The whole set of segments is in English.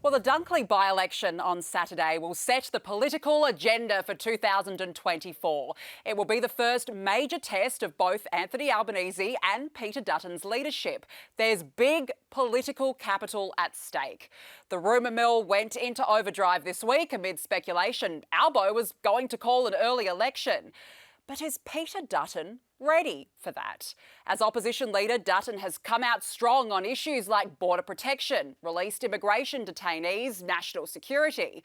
Well, the Dunkley by-election on Saturday will set the political agenda for 2024. It will be the first major test of both Anthony Albanese and Peter Dutton's leadership. There's big political capital at stake. The rumour mill went into overdrive this week amid speculation Albo was going to call an early election. But is Peter Dutton ready for that? As opposition leader, Dutton has come out strong on issues like border protection, released immigration detainees, national security.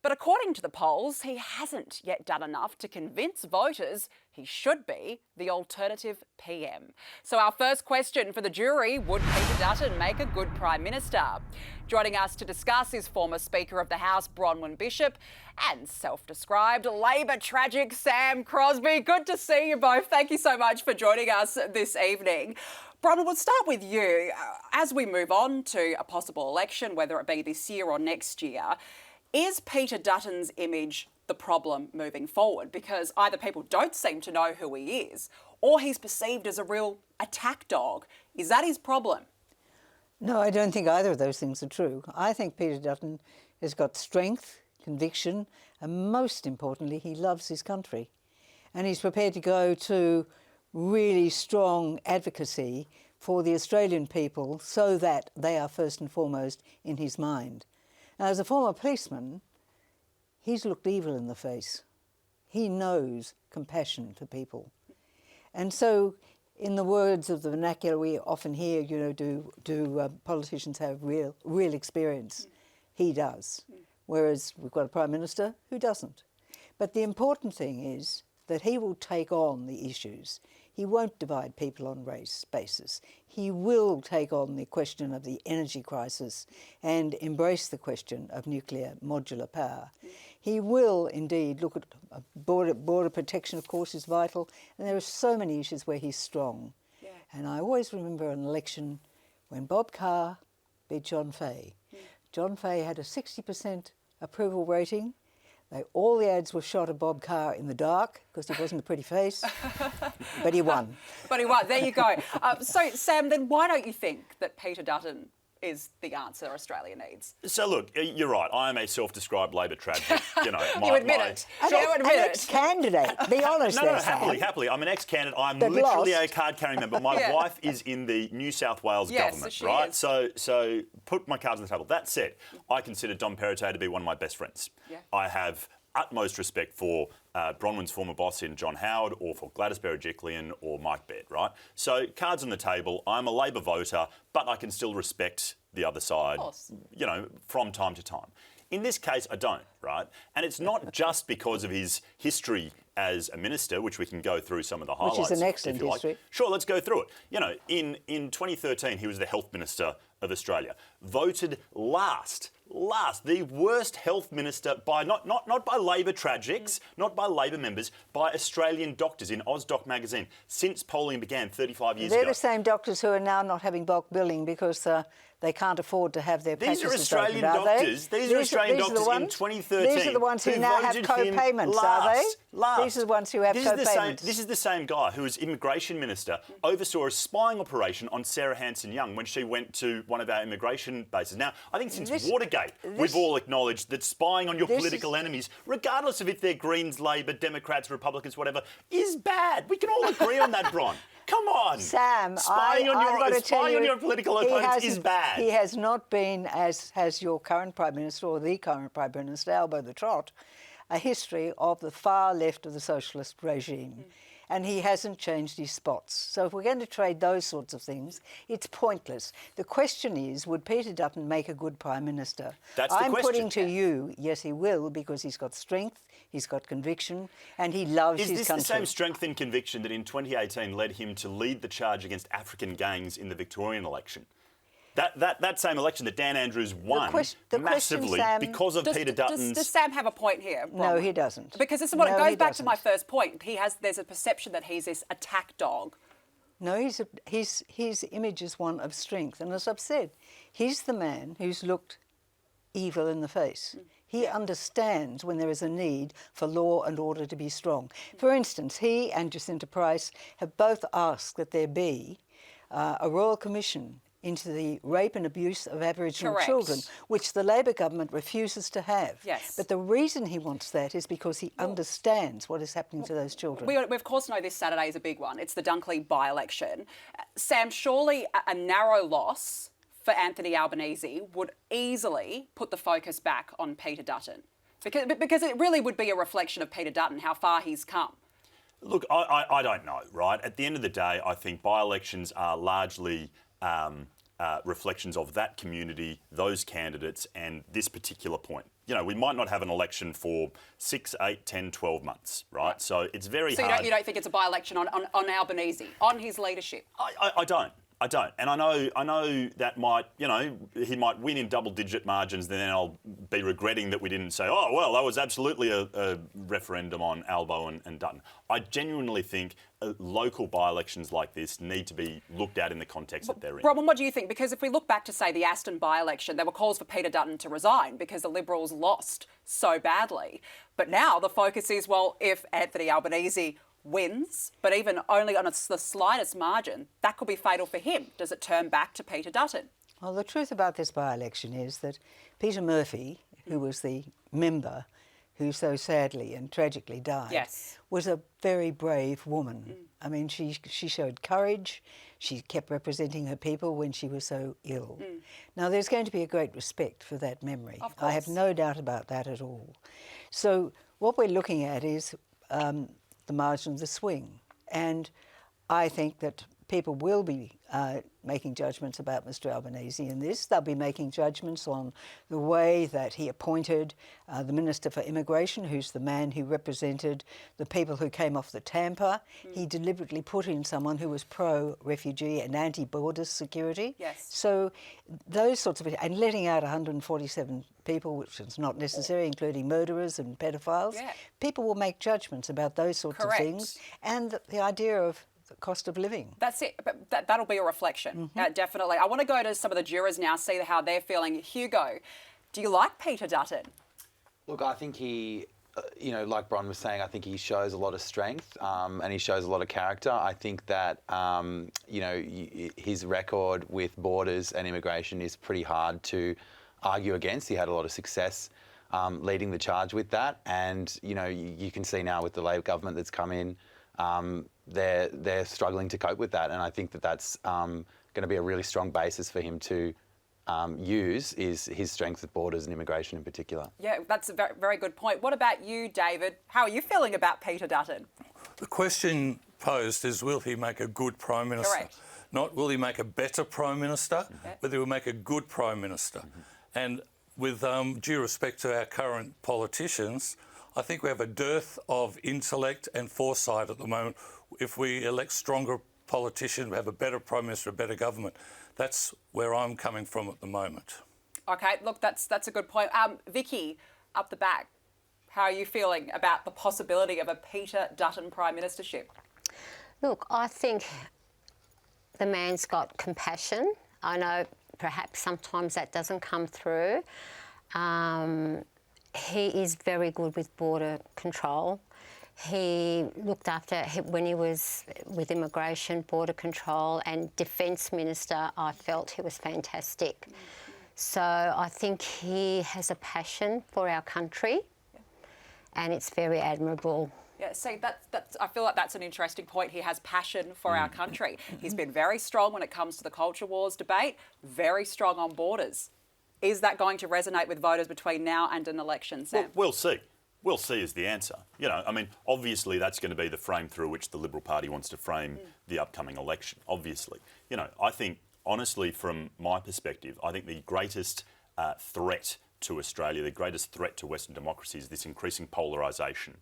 But according to the polls, he hasn't yet done enough to convince voters he should be the alternative PM. So our first question for the jury, would Peter Dutton make a good Prime Minister? Joining us to discuss is former Speaker of the House Bronwyn Bishop and self-described Labor tragic Sam Crosby. Good to see you both. Thank you so much for joining us this evening. Bronwyn, we'll start with you. As we move on to a possible election, whether it be this year or next year, is Peter Dutton's image the problem moving forward? Because either people don't seem to know who he is or he's perceived as a real attack dog. Is that his problem? No, I don't think either of those things are true. I think Peter Dutton has got strength, conviction, and most importantly, he loves his country. And he's prepared to go to really strong advocacy for the Australian people so that they are first and foremost in his mind. Now, as a former policeman, he's looked evil in the face. He knows compassion for people. And so, in the words of the vernacular we often hear, do politicians have real experience? He does. Whereas we've got a Prime Minister who doesn't. But the important thing is that he will take on the issues. He won't divide people on race basis. He will take on the question of the energy crisis and embrace the question of nuclear modular power. He will indeed look at border protection, of course, is vital. And there are so many issues where he's strong. Yeah. And I always remember an election when Bob Carr beat John Fay. John Fay had a 60% approval rating. All the ads were shot at Bob Carr in the dark because he wasn't a pretty face, but he won. But he won. There you go. So, Sam, then why don't you think that Peter Dutton is the answer Australia needs? So, look, you're right. I am a self-described Labor tragic. You admit it. An ex-candidate. Be honest. No, happily. I'm an ex-candidate. I'm literally a card-carrying member. My wife is in the New South Wales government, so right? Is. So put my cards on the table. That said, I consider Dom Perrottet to be one of my best friends. Yeah. I have utmost respect for Bronwyn's former boss in John Howard or for Gladys Berejiklian or Mike Baird, right? So cards on the table. I'm a Labor voter, but I can still respect the other side, from time to time. In this case, I don't, right? And it's not just because of his history as a minister, which we can go through some of the highlights. Which is an excellent history. Sure, let's go through it. In 2013, he was the Health Minister of Australia. Voted last, the worst health minister by not by Labor tragics, not by Labor members, by Australian doctors in AusDoc magazine since polling began 35 years ago. They're the same doctors who are now not having bulk billing because they can't afford to have their practices These are Australian doctors. These are Australian doctors in 2013. These are the ones who now have co-payments, are they? These are the ones who have co-payments. This is the same guy who, as immigration minister, oversaw a spying operation on Sarah Hanson-Young when she went to one of our immigration bases. Now, I think since Watergate, we've all acknowledged that spying on your political enemies, regardless of if they're Greens, Labor, Democrats, Republicans, whatever, is bad. We can all agree on that, Bron. Come on. Sam, spying on your political opponents is bad. He has not been, as has your current Prime Minister or the current Prime Minister, Albo the Trot, a history of the far left of the socialist regime. And he hasn't changed his spots. So if we're going to trade those sorts of things, it's pointless. The question is, would Peter Dutton make a good Prime Minister? That's the question. I'm putting to you, yes, he will, because he's got strength, he's got conviction, and he loves his country. Is this the same strength and conviction that in 2018 led him to lead the charge against African gangs in the Victorian election? That same election that Dan Andrews won massively because of Peter Dutton's... Does Sam have a point here, Bronwyn? No, he doesn't. Because this is what it goes back to my first point. There's a perception that he's this attack dog. No, his image is one of strength. And as I've said, he's the man who's looked evil in the face. He understands when there is a need for law and order to be strong. For instance, he and Jacinta Price have both asked that there be a royal commission into the rape and abuse of Aboriginal Correct. children, which the Labor government refuses to have. Yes. But the reason he wants that is because he understands what is happening to those children. We of course know this Saturday is a big one. It's the Dunkley by-election. Sam, surely a narrow loss for Anthony Albanese would easily put the focus back on Peter Dutton. Because it really would be a reflection of Peter Dutton, how far he's come. Look, I don't know, right? At the end of the day, I think by-elections are largely reflections of that community, those candidates, and this particular point. You know, we might not have an election for 6, 8, 10, 12 months, right? So it's very hard. So you don't think it's a by-election on Albanese, on his leadership? I don't. And I know that might, you know, he might win in double-digit margins, and then I'll be regretting that we didn't say, oh, well, that was absolutely a referendum on Albo and Dutton. I genuinely think local by-elections like this need to be looked at in the context that they're in. Bronwyn, what do you think? Because if we look back to, say, the Aston by-election, there were calls for Peter Dutton to resign because the Liberals lost so badly. But now the focus is, well, if Anthony Albanese wins, but even only on the slightest margin, that could be fatal for him. Does it turn back to Peter Dutton? Well, the truth about this by-election is that Peter Murphy, who was the member who so sadly and tragically died, Yes. was a very brave woman. I mean, she showed courage. She kept representing her people when she was so ill. Now, there's going to be a great respect for that memory. Of I have course. no doubt about that at all. So what we're looking at is the margin of the swing. And I think that people will be making judgments about Mr Albanese in this. They'll be making judgments on the way that he appointed the Minister for Immigration, who's the man who represented the people who came off the Tampa. He deliberately put in someone who was pro-refugee and anti-border security. Yes. So those sorts of... And letting out 147 people, which is not necessary, including murderers and pedophiles. Yeah. People will make judgments about those sorts Correct. of things. And the idea of the cost of living. That's it. But that'll be a reflection, definitely. I want to go to some of the jurors now, see how they're feeling. Hugo, do you like Peter Dutton? Look, I think he, you know, like Bron was saying, I think he shows a lot of strength and he shows a lot of character. I think that, you know, his record with borders and immigration is pretty hard to argue against. He had a lot of success leading the charge with that. And, you know, you can see now with the Labor government that's come in, they're struggling to cope with that, and I think that that's going to be a really strong basis for him to use is his strength with borders and immigration in particular. Yeah, that's a very, very good point. What about you, David? How are you feeling about Peter Dutton? The question posed is, will he make a good Prime Minister? Correct. Not will he make a better Prime Minister, but he will make a good Prime Minister. And with due respect to our current politicians, I think we have a dearth of intellect and foresight at the moment. If we elect stronger politicians, we have a better Prime Minister, a better government. That's where I'm coming from at the moment. Okay, look, that's a good point. Vicky, up the back, how are you feeling about the possibility of a Peter Dutton Prime Ministership? Look, I think the man's got compassion. I know perhaps sometimes that doesn't come through. He is very good with border control. He looked after, when he was with immigration, border control and Defence Minister, I felt he was fantastic. So I think he has a passion for our country and it's very admirable. Yeah, see, I feel like that's an interesting point. He has passion for our country. He's been very strong when it comes to the culture wars debate, very strong on borders. Is that going to resonate with voters between now and an election, Sam? Well, we'll see. We'll see is the answer. You know, I mean, obviously that's going to be the frame through which the Liberal Party wants to frame the upcoming election, obviously. You know, I think, honestly, from my perspective, I think the greatest threat to Australia, the greatest threat to Western democracy is this increasing polarisation.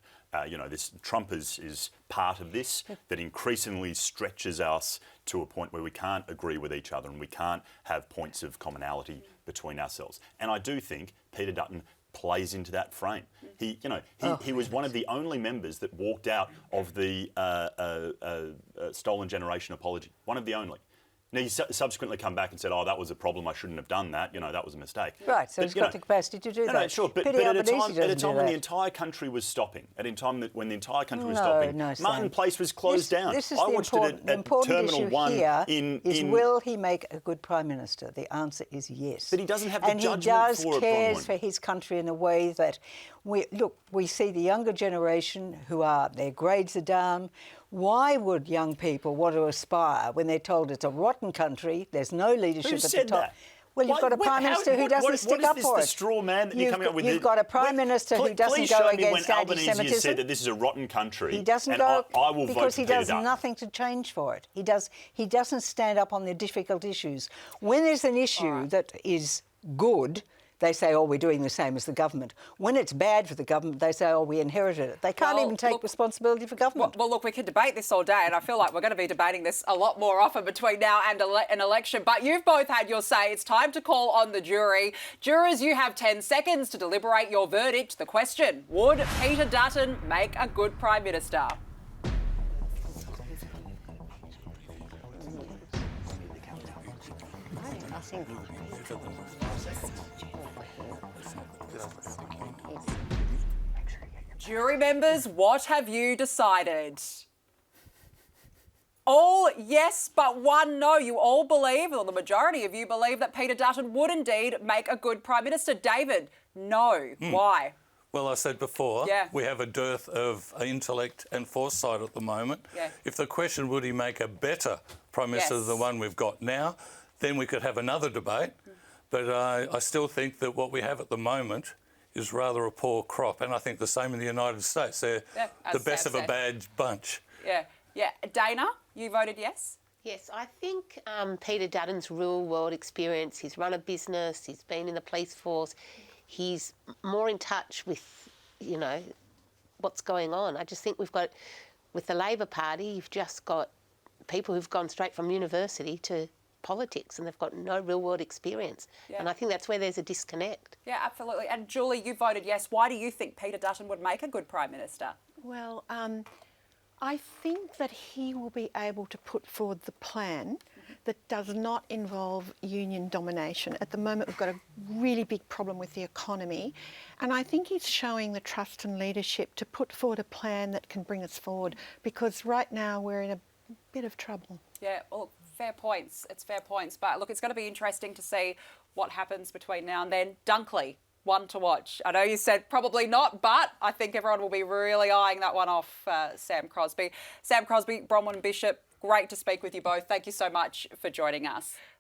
You know, Trump is part of this, that increasingly stretches us to a point where we can't agree with each other and we can't have points of commonality between ourselves. And I do think Peter Dutton plays into that frame. He was one of the only members that walked out of the Stolen Generation apology. One of the only. Now, you subsequently come back and said, oh, that was a problem, I shouldn't have done that, that was a mistake. Right, so But, he's got the capacity to do that. No, sure, but Pity at a Albanese time when doesn't do the that. entire country was stopping, when the entire country was No, stopping, no, Sam. Martin Place was closed down. This is I the watched important, it at important Terminal issue 1 here in will he make a good Prime Minister? The answer is yes. But he doesn't have the and judgment he does for it, cares Bronwyn. for his country in a way that, we see the younger generation their grades are down. Why would young people want to aspire when they're told it's a rotten country, there's no leadership Who at the said top? that? Well, you've got a Prime Minister who doesn't stick up for it. What is this, the straw man that you're coming up with? You've got a Prime Minister who doesn't please go show me against when Albanese has anti-Semitism. said that this is a rotten country. He doesn't and go I will vote because for he Peter does Dutton. nothing to change for it. He doesn't stand up on the difficult issues. When there's an issue that is good, they say, oh, we're doing the same as the government. When it's bad for the government, they say, oh, we inherited it. They can't even take responsibility for government. Well, look, we could debate this all day, and I feel like we're going to be debating this a lot more often between now and an election. But you've both had your say. It's time to call on the jury. Jurors, you have 10 seconds to deliberate your verdict. The question, would Peter Dutton make a good Prime Minister? Jury members, what have you decided? All yes, but one no. You all believe, or the majority of you believe, that Peter Dutton would indeed make a good Prime Minister. David, no. Why? Well, I said before, Yeah. we have a dearth of intellect and foresight at the moment. Yeah. If the question, would he make a better Prime Minister than the one we've got now, then we could have another debate. But I still think that what we have at the moment is rather a poor crop. And I think the same in the United States. They're the best of a bad bunch. Yeah. Dana, you voted yes? Yes, I think Peter Dutton's real-world experience, he's run a business, he's been in the police force, he's more in touch with, what's going on. I just think we've got, with the Labor Party, you've just got people who've gone straight from university to politics and they've got no real-world experience. Yeah. And I think that's where there's a disconnect. Yeah, absolutely. And Julie, you voted yes. Why do you think Peter Dutton would make a good Prime Minister? Well, I think that he will be able to put forward the plan that does not involve union domination. At the moment, we've got a really big problem with the economy, and I think he's showing the trust and leadership to put forward a plan that can bring us forward, because right now we're in a bit of trouble. Yeah, well, fair points. It's fair points. But look, it's going to be interesting to see what happens between now and then. Dunkley, one to watch. I know you said probably not, but I think everyone will be really eyeing that one off, Sam Crosby. Sam Crosby, Bronwyn Bishop, great to speak with you both. Thank you so much for joining us.